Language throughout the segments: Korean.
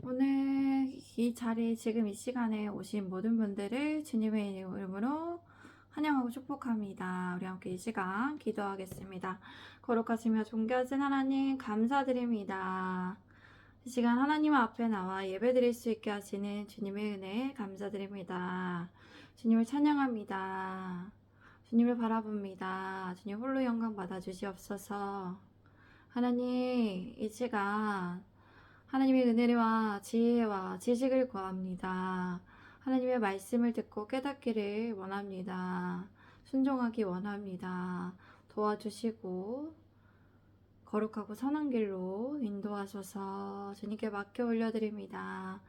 오늘 이 자리에 지금 이 시간에 오신 모든 분들을 주님의 이름으로 환영하고 축복합니다. 우리 함께 이 시간 기도하겠습니다. 거룩하시며 존귀하신 하나님 감사드립니다. 이 시간 하나님 앞에 나와 예배드릴 수 있게 하시는 주님의 은혜 감사드립니다. 주님을 찬양합니다. 주님을 바라봅니다. 주님 홀로 영광 받아주시옵소서. 하나님 이 시간 하나님의 은혜와 지혜와 지식을 구합니다. 하나님의 말씀을 듣고 깨닫기를 원합니다. 순종하기 원합니다. 도와주시고 거룩하고 선한 길로 인도하셔서 주님께 맡겨 올려드립니다.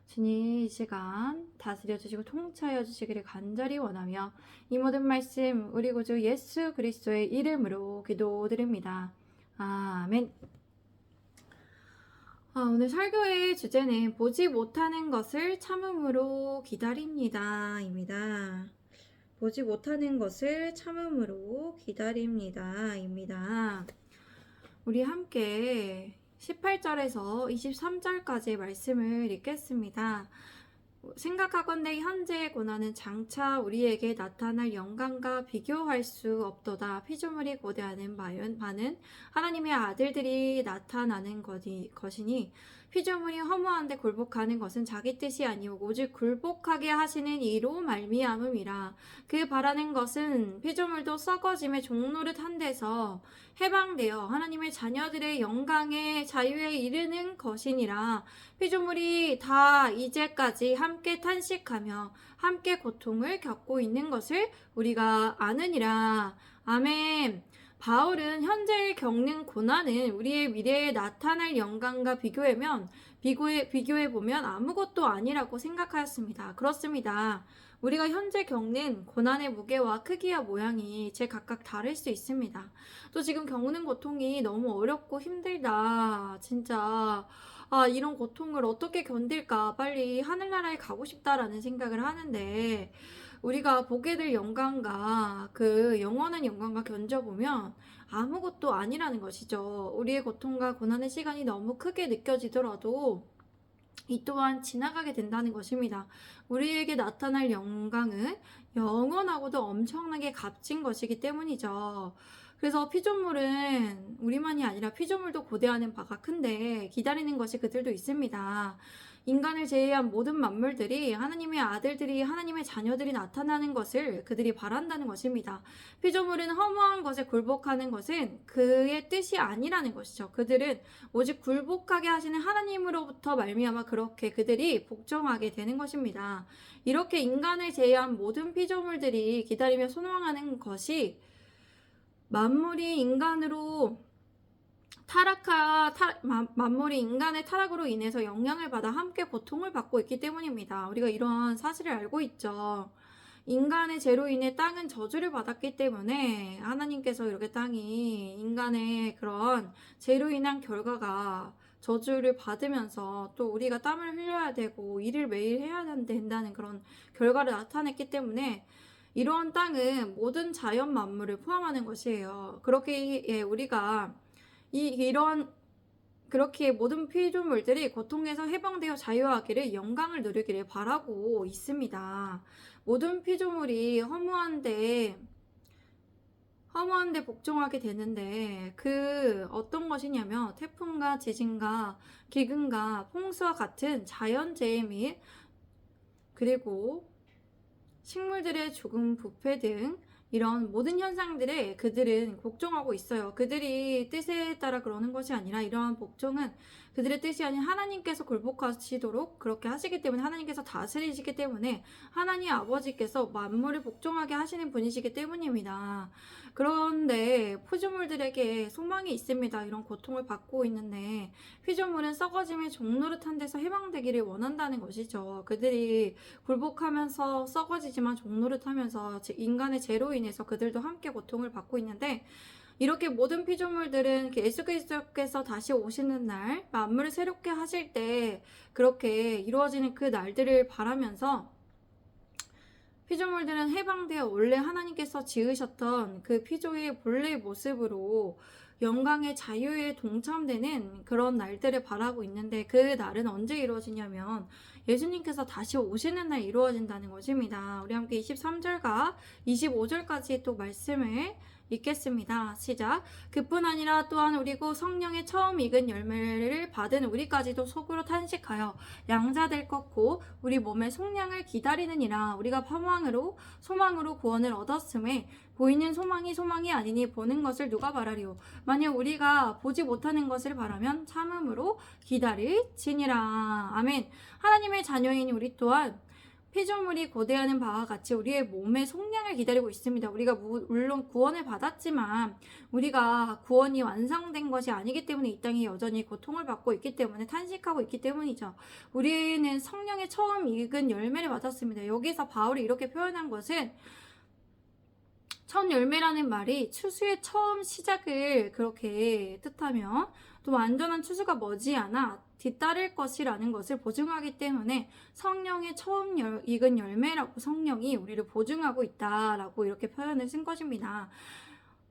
주님 이 시간 다스려 주시고 통치하여 주시기를 간절히 원하며 이 모든 말씀 우리 구주 예수 그리스도의 이름으로 기도드립니다. 아멘. 오늘 설교의 주제는 보지 못하는 것을 참음으로 기다립니다 입니다. 보지 못하는 것을 참음으로 기다립니다 입니다. 우리 함께 18절에서 23절까지의 말씀을 읽겠습니다. 생각하건대 현재의 고난은 장차 우리에게 나타날 영광과 비교할 수 없도다. 피조물이 고대하는 바는 하나님의 아들들이 나타나는 것이니 피조물이 허무한데 굴복하는 것은 자기 뜻이 아니오 오직 굴복하게 하시는 이로 말미암음이라. 그 바라는 것은 피조물도 썩어짐의 종노릇한 데서 해방되어 하나님의 자녀들의 영광의 자유에 이르는 것이니라. 피조물이 다 이제까지 함께 탄식하며 함께 고통을 겪고 있는 것을 우리가 아느니라. 아멘. 바울은 현재 겪는 고난은 우리의 미래에 나타날 영광과 비교해보면 아무것도 아니라고 생각하였습니다. 그렇습니다. 우리가 현재 겪는 고난의 무게와 크기와 모양이 제각각 다를 수 있습니다. 또 지금 겪는 고통이 너무 어렵고 힘들다. 진짜 이런 고통을 어떻게 견딜까? 빨리 하늘나라에 가고 싶다라는 생각을 하는데 우리가 보게 될 영광과 그 영원한 영광과 견뎌보면 아무것도 아니라는 것이죠. 우리의 고통과 고난의 시간이 너무 크게 느껴지더라도 이 또한 지나가게 된다는 것입니다. 우리에게 나타날 영광은 영원하고도 엄청나게 값진 것이기 때문이죠. 그래서 피조물은 우리만이 아니라 피조물도 고대하는 바가 큰데 기다리는 것이 그들도 있습니다. 인간을 제외한 모든 만물들이 하나님의 아들들이 하나님의 자녀들이 나타나는 것을 그들이 바란다는 것입니다. 피조물은 허무한 것에 굴복하는 것은 그의 뜻이 아니라는 것이죠. 그들은 오직 굴복하게 하시는 하나님으로부터 말미암아 그렇게 그들이 복종하게 되는 것입니다. 이렇게 인간을 제외한 모든 피조물들이 기다리며 소망하는 것이 만물이 인간으로 만물이 인간의 타락으로 인해서 영향을 받아 함께 고통을 받고 있기 때문입니다. 우리가 이런 사실을 알고 있죠. 인간의 죄로 인해 땅은 저주를 받았기 때문에 하나님께서 이렇게 땅이 인간의 그런 죄로 인한 결과가 저주를 받으면서 또 우리가 땀을 흘려야 되고 일을 매일 해야 된다는 그런 결과를 나타냈기 때문에 이러한 땅은 모든 자연 만물을 포함하는 것이에요. 그렇게 우리가 그렇게 모든 피조물들이 고통에서 해방되어 자유하기를 영광을 누리기를 바라고 있습니다. 모든 피조물이 허무한데 복종하게 되는데 그 어떤 것이냐면 태풍과 지진과 기근과 홍수와 같은 자연재해 및 그리고 식물들의 죽음, 부패 등 이런 모든 현상들에 그들은 복종하고 있어요. 그들이 뜻에 따라 그러는 것이 아니라 이러한 복종은 그들의 뜻이 아닌 하나님께서 굴복하시도록 그렇게 하시기 때문에 하나님께서 다스리시기 때문에 하나님 아버지께서 만물을 복종하게 하시는 분이시기 때문입니다. 그런데 피조물들에게 소망이 있습니다. 이런 고통을 받고 있는데 피조물은 썩어짐의 종노릇한 데서 해방되기를 원한다는 것이죠. 그들이 굴복하면서 썩어지지만 종노릇하면서 인간의 죄로 인해서 그들도 함께 고통을 받고 있는데 이렇게 모든 피조물들은 예수 그리스도께서 다시 오시는 날 만물을 새롭게 하실 때 그렇게 이루어지는 그 날들을 바라면서 피조물들은 해방되어 원래 하나님께서 지으셨던 그 피조의 본래의 모습으로 영광의 자유에 동참되는 그런 날들을 바라고 있는데 그 날은 언제 이루어지냐면 예수님께서 다시 오시는 날 이루어진다는 것입니다. 우리 함께 23절과 25절까지 또 말씀을 읽겠습니다. 시작. 그뿐 아니라 또한 우리고 성령의 처음 익은 열매를 받은 우리까지도 속으로 탄식하여 양자될 것고 우리 몸의 속량을 기다리느니라. 우리가 소망으로 구원을 얻었음에 보이는 소망이 아니니 보는 것을 누가 바라리요. 만약 우리가 보지 못하는 것을 바라면 참음으로 기다릴지니라. 아멘. 하나님의 자녀인 우리 또한 피조물이 고대하는 바와 같이 우리의 몸의 속량을 기다리고 있습니다. 우리가 물론 구원을 받았지만 우리가 구원이 완성된 것이 아니기 때문에 이 땅에 여전히 고통을 받고 있기 때문에 탄식하고 있기 때문이죠. 우리는 성령의 처음 익은 열매를 받았습니다. 여기서 바울이 이렇게 표현한 것은 첫 열매라는 말이 추수의 처음 시작을 그렇게 뜻하며 또 완전한 추수가 머지않아 뒤따를 것이라는 것을 보증하기 때문에 성령의 처음 익은 열매라고 성령이 우리를 보증하고 있다라고 이렇게 표현을 쓴 것입니다.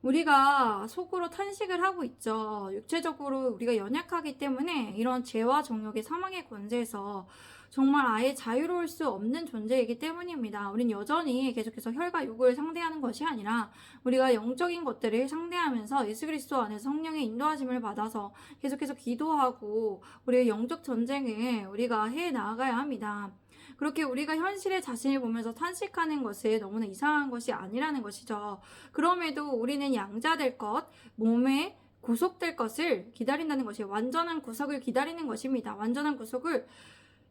우리가 속으로 탄식을 하고 있죠. 육체적으로 우리가 연약하기 때문에 이런 죄와 정욕의 사망의 권세에서 정말 아예 자유로울 수 없는 존재이기 때문입니다. 우린 여전히 계속해서 혈과 육을 상대하는 것이 아니라 우리가 영적인 것들을 상대하면서 예수 그리스도 안에서 성령의 인도하심을 받아서 계속해서 기도하고 우리의 영적 전쟁을 우리가 해 나가야 합니다. 그렇게 우리가 현실의 자신을 보면서 탄식하는 것은 너무나 이상한 것이 아니라는 것이죠. 그럼에도 우리는 양자될 것, 몸에 구속될 것을 기다린다는 것이에요. 완전한 구속을 기다리는 것입니다. 완전한 구속을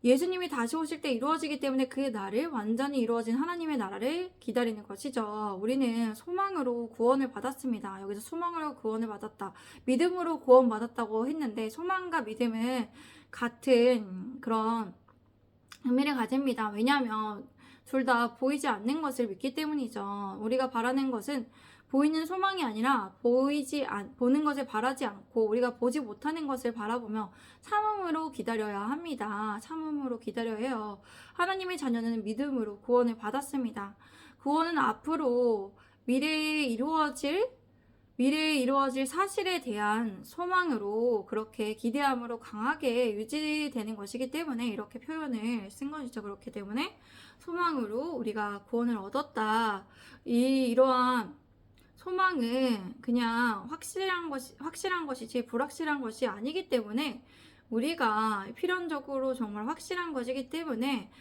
예수님이 다시 오실 때 이루어지기 때문에 그 날을 완전히 이루어진 하나님의 나라를 기다리는 것이죠. 우리는 소망으로 구원을 받았습니다. 여기서 소망으로 구원을 받았다. 믿음으로 구원받았다고 했는데 소망과 믿음은 같은 그런 의미를 가집니다. 왜냐하면 둘 다 보이지 않는 것을 믿기 때문이죠. 우리가 바라는 것은 보이는 소망이 아니라 보는 것을 바라지 않고 우리가 보지 못하는 것을 바라보며 참음으로 기다려야 합니다. 참음으로 기다려야 해요. 하나님의 자녀는 믿음으로 구원을 받았습니다. 구원은 앞으로 미래에 이루어질 사실에 대한 소망으로 그렇게 기대함으로 강하게 유지되는 것이기 때문에 이렇게 표현을 쓴 것이죠. 그렇기 때문에 소망으로 우리가 구원을 얻었다. 이러한 소망은 그냥 확실한 것이지 불확실한 것이 아니기 때문에 우리가 필연적으로 정말 확실한 것이기 때문에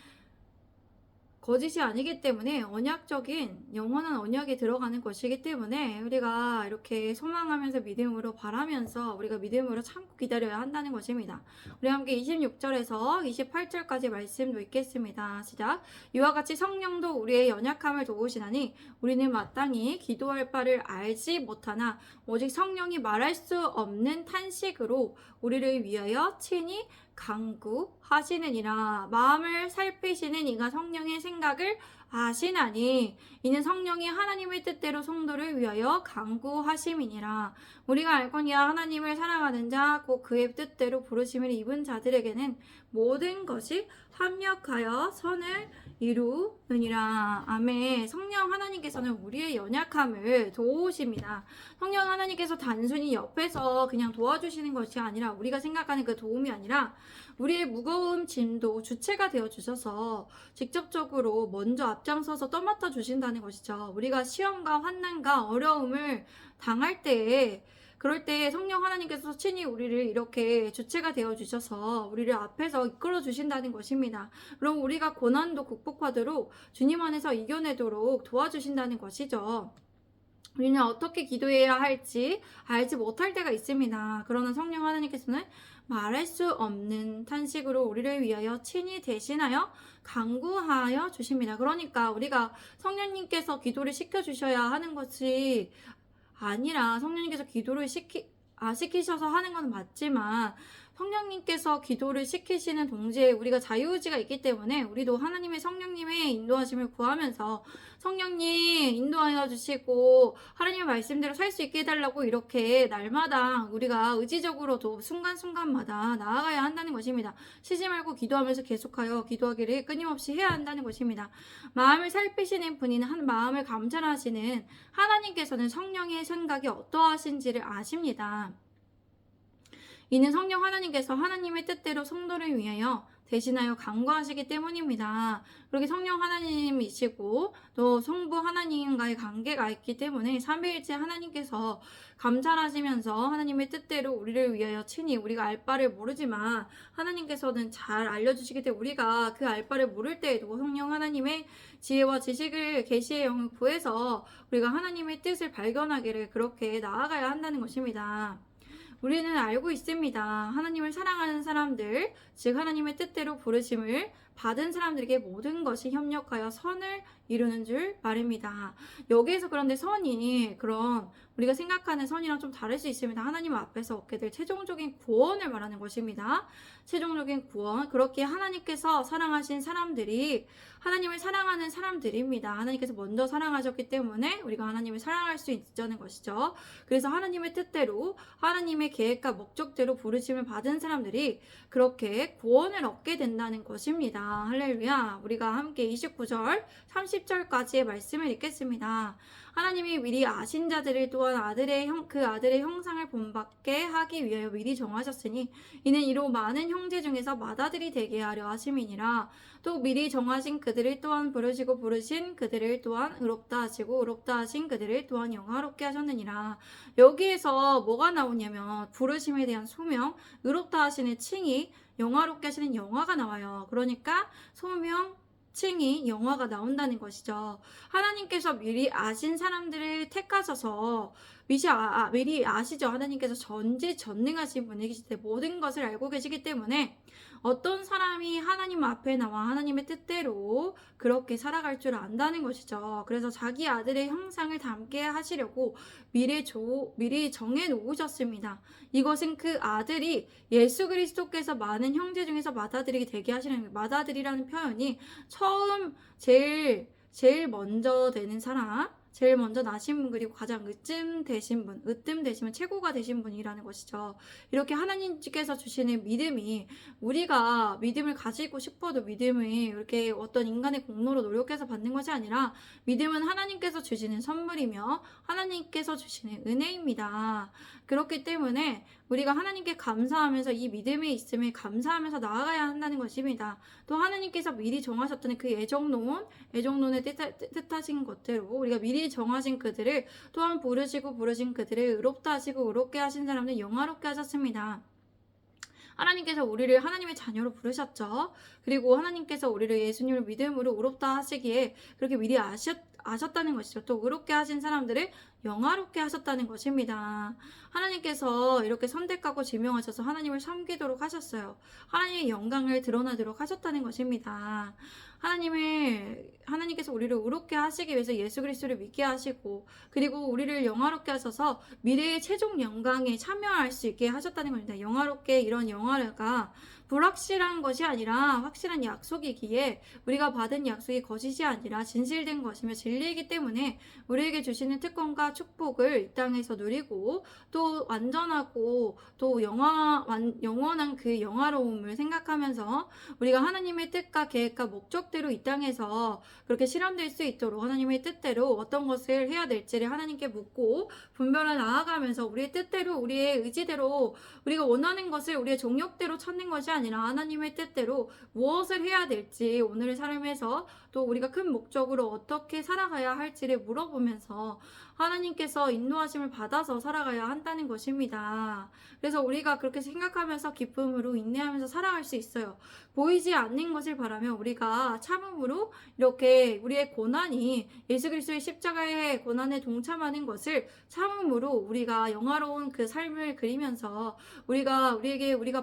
거짓이 아니기 때문에 언약적인 영원한 언약이 들어가는 것이기 때문에 우리가 이렇게 소망하면서 믿음으로 바라면서 우리가 믿음으로 참고 기다려야 한다는 것입니다. 우리 함께 26절에서 28절까지 말씀도 읽겠습니다. 시작. 이와 같이 성령도 우리의 연약함을 도우시나니 우리는 마땅히 기도할 바를 알지 못하나 오직 성령이 말할 수 없는 탄식으로 우리를 위하여 친히 간구하시느니라. 마음을 살피시는 이가 성령의 생각을 아시나니 이는 성령이 하나님의 뜻대로 성도를 위하여 간구하심이니라. 우리가 알거니와 하나님을 사랑하는 자 곧 그의 뜻대로 부르심을 입은 자들에게는 모든 것이 합력하여 선을 이루느니라. 아멘. 성령 하나님께서는 우리의 연약함을 도우십니다. 성령 하나님께서 단순히 옆에서 그냥 도와주시는 것이 아니라 우리가 생각하는 그 도움이 아니라 우리의 무거운 짐도 주체가 되어 주셔서 직접적으로 먼저 앞장서서 떠맡아 주신다는 것이죠. 우리가 시험과 환난과 어려움을 당할 때에 그럴 때 성령 하나님께서 친히 우리를 이렇게 주체가 되어 주셔서 우리를 앞에서 이끌어 주신다는 것입니다. 그럼 우리가 고난도 극복하도록 주님 안에서 이겨내도록 도와주신다는 것이죠. 우리는 어떻게 기도해야 할지 알지 못할 때가 있습니다. 그러나 성령 하나님께서는 말할 수 없는 탄식으로 우리를 위하여 친히 대신하여 간구하여 주십니다. 그러니까 우리가 성령님께서 기도를 시켜주셔야 하는 것이 아니라 성령님께서 기도를 시키셔서 하는 건 맞지만 성령님께서 기도를 시키시는 동시에 우리가 자유의지가 있기 때문에 우리도 하나님의 성령님의 인도하심을 구하면서 성령님 인도하여 주시고 하나님의 말씀대로 살 수 있게 해달라고 이렇게 날마다 우리가 의지적으로도 순간순간마다 나아가야 한다는 것입니다. 쉬지 말고 기도하면서 계속하여 기도하기를 끊임없이 해야 한다는 것입니다. 마음을 살피시는 분인 마음을 감찰하시는 하나님께서는 성령의 생각이 어떠하신지를 아십니다. 이는 성령 하나님께서 하나님의 뜻대로 성도를 위하여 대신하여 간구하시기 때문입니다. 그렇게 성령 하나님이시고 또 성부 하나님과의 관계가 있기 때문에 삼위일체 하나님께서 감찰하시면서 하나님의 뜻대로 우리를 위하여 친히 우리가 알 바를 모르지만 하나님께서는 잘 알려주시기 때문에 우리가 그 알 바를 모를 때에도 성령 하나님의 지혜와 지식을 계시의 영을 구해서 우리가 하나님의 뜻을 발견하기를 그렇게 나아가야 한다는 것입니다. 우리는 알고 있습니다. 하나님을 사랑하는 사람들, 즉 하나님의 뜻대로 부르심을 받은 사람들에게 모든 것이 협력하여 선을 이루는 줄 말입니다. 여기에서 그런데 선이 그런 우리가 생각하는 선이랑 좀 다를 수 있습니다. 하나님 앞에서 얻게 될 최종적인 구원을 말하는 것입니다. 최종적인 구원. 그렇게 하나님께서 사랑하신 사람들이 하나님을 사랑하는 사람들입니다. 하나님께서 먼저 사랑하셨기 때문에 우리가 하나님을 사랑할 수 있다는 것이죠. 그래서 하나님의 뜻대로 하나님의 계획과 목적대로 부르심을 받은 사람들이 그렇게 구원을 얻게 된다는 것입니다. 할렐루야. 우리가 함께 29절, 30절까지의 말씀을 읽겠습니다. 하나님이 미리 아신 자들을 또한 그 아들의 형상을 본받게 하기 위하여 미리 정하셨으니 이는 이로 많은 형제 중에서 맏아들이 되게 하려 하심이니라. 또 미리 정하신 그들을 또한 부르시고 부르신 그들을 또한 의롭다 하시고 의롭다 하신 그들을 또한 영화롭게 하셨느니라. 여기에서 뭐가 나오냐면 부르심에 대한 소명, 의롭다 하시는 칭의, 영화롭게 하시는 영화가 나와요. 그러니까 소명, 칭의, 영화가 나온다는 것이죠. 하나님께서 미리 아신 사람들을 택하셔서 미리 아시죠. 하나님께서 전지전능하신 분이시기 때문에 모든 것을 알고 계시기 때문에 어떤 사람이 하나님 앞에 나와 하나님의 뜻대로 그렇게 살아갈 줄 안다는 것이죠. 그래서 자기 아들의 형상을 닮게 하시려고 미리 정해 놓으셨습니다. 이것은 그 아들이 예수 그리스도께서 많은 형제 중에서 맏아들이 되게 하시는 맏아들이라는 표현이 처음 제일 먼저 되는 사람, 제일 먼저 나신 분, 그리고 가장 으뜸 되신 분, 최고가 되신 분이라는 것이죠. 이렇게 하나님께서 주시는 믿음이 우리가 믿음을 가지고 싶어도 믿음이 이렇게 어떤 인간의 공로로 노력해서 받는 것이 아니라 믿음은 하나님께서 주시는 선물이며 하나님께서 주시는 은혜입니다. 그렇기 때문에 우리가 하나님께 감사하면서 이 믿음에 있음을 감사하면서 나아가야 한다는 것입니다. 또 하나님께서 미리 정하셨던 그 애정론의 뜻하신 것대로 우리가 미리 정하신 그들을 또한 부르신 그들을 의롭다 하시고 의롭게 하신 사람들 영화롭게 하셨습니다. 하나님께서 우리를 하나님의 자녀로 부르셨죠. 그리고 하나님께서 우리를 예수님을 믿음으로 의롭다 하시기에 그렇게 미리 아셨다는 것이죠. 또 의롭게 하신 사람들을 영화롭게 하셨다는 것입니다. 하나님께서 이렇게 선택하고 지명하셔서 하나님을 섬기도록 하셨어요. 하나님의 영광을 드러나도록 하셨다는 것입니다. 하나님께서 우리를 의롭게 하시기 위해서 예수 그리스도를 믿게 하시고 그리고 우리를 영화롭게 하셔서 미래의 최종 영광에 참여할 수 있게 하셨다는 겁니다. 영화롭게 이런 영화가 불확실한 것이 아니라 확실한 약속이기에 우리가 받은 약속이 거짓이 아니라 진실된 것이며 진리이기 때문에 우리에게 주시는 특권과 축복을 이 땅에서 누리고 또 완전하고 또 영원한 그 영화로움을 생각하면서 우리가 하나님의 뜻과 계획과 목적대로 이 땅에서 그렇게 실현될 수 있도록 하나님의 뜻대로 어떤 것을 해야 될지를 하나님께 묻고 분별해 나아가면서 우리의 뜻대로 우리의 의지대로 우리가 원하는 것을 우리의 정욕대로 찾는 것이 아니라 하나님의 뜻대로 무엇을 해야 될지 오늘의 삶에서 또 우리가 큰 목적으로 어떻게 살아가야 할지를 물어보면서 하나님께서 인도하심을 받아서 살아가야 한다는 것입니다. 그래서 우리가 그렇게 생각하면서 기쁨으로 인내하면서 살아갈 수 있어요. 보이지 않는 것을 바라며 우리가 참음으로 이렇게 우리의 고난이 예수 그리스도의 십자가의 고난에 동참하는 것을 참음으로 우리가 영화로운 그 삶을 그리면서 우리가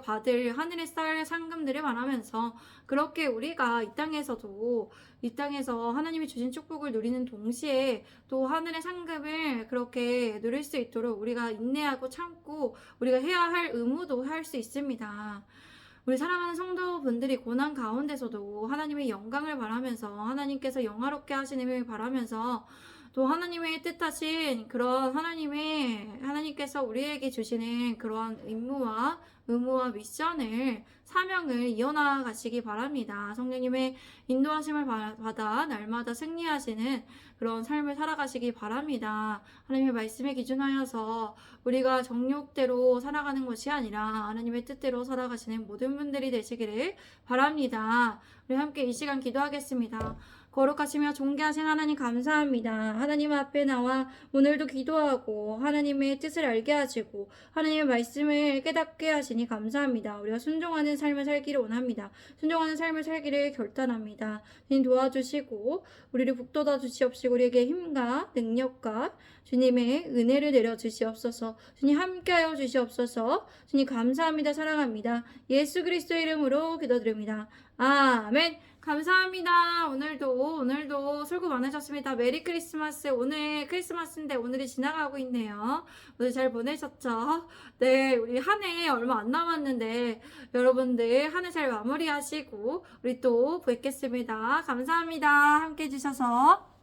받을 하늘에 쌓여 할 상급들을 말하면서 그렇게 우리가 이 땅에서 하나님이 주신 축복을 누리는 동시에 또 하늘의 상급을 그렇게 누릴 수 있도록 우리가 인내하고 참고 우리가 해야 할 의무도 할 수 있습니다. 우리 사랑하는 성도분들이 고난 가운데서도 하나님의 영광을 바라면서 하나님께서 영화롭게 하시는 바라면서 또 하나님의 뜻하신 그런 하나님께서 우리에게 주시는 그런 임무와 의무와 미션을 사명을 이어나가시기 바랍니다. 성령님의 인도하심을 받아 날마다 승리하시는 그런 삶을 살아가시기 바랍니다. 하나님의 말씀에 기준하여서 우리가 정욕대로 살아가는 것이 아니라 하나님의 뜻대로 살아가시는 모든 분들이 되시기를 바랍니다. 우리 함께 이 시간 기도하겠습니다. 거룩하시며 존귀하신 하나님 감사합니다. 하나님 앞에 나와 오늘도 기도하고 하나님의 뜻을 알게 하시고 하나님의 말씀을 깨닫게 하시니 감사합니다. 우리가 순종하는 삶을 살기를 원합니다. 순종하는 삶을 살기를 결단합니다. 주님 도와주시고 우리를 북돋아 주시옵시고 우리에게 힘과 능력과 주님의 은혜를 내려 주시옵소서. 주님 함께하여 주시옵소서. 주님 감사합니다. 사랑합니다. 예수 그리스도의 이름으로 기도드립니다. 아멘. 감사합니다. 오늘도 수고 많으셨습니다. 메리 크리스마스. 오늘 크리스마스인데 오늘이 지나가고 있네요. 오늘 잘 보내셨죠? 네, 우리 한 해 얼마 안 남았는데 여러분들 한 해 잘 마무리하시고 우리 또 뵙겠습니다. 감사합니다. 함께 해주셔서.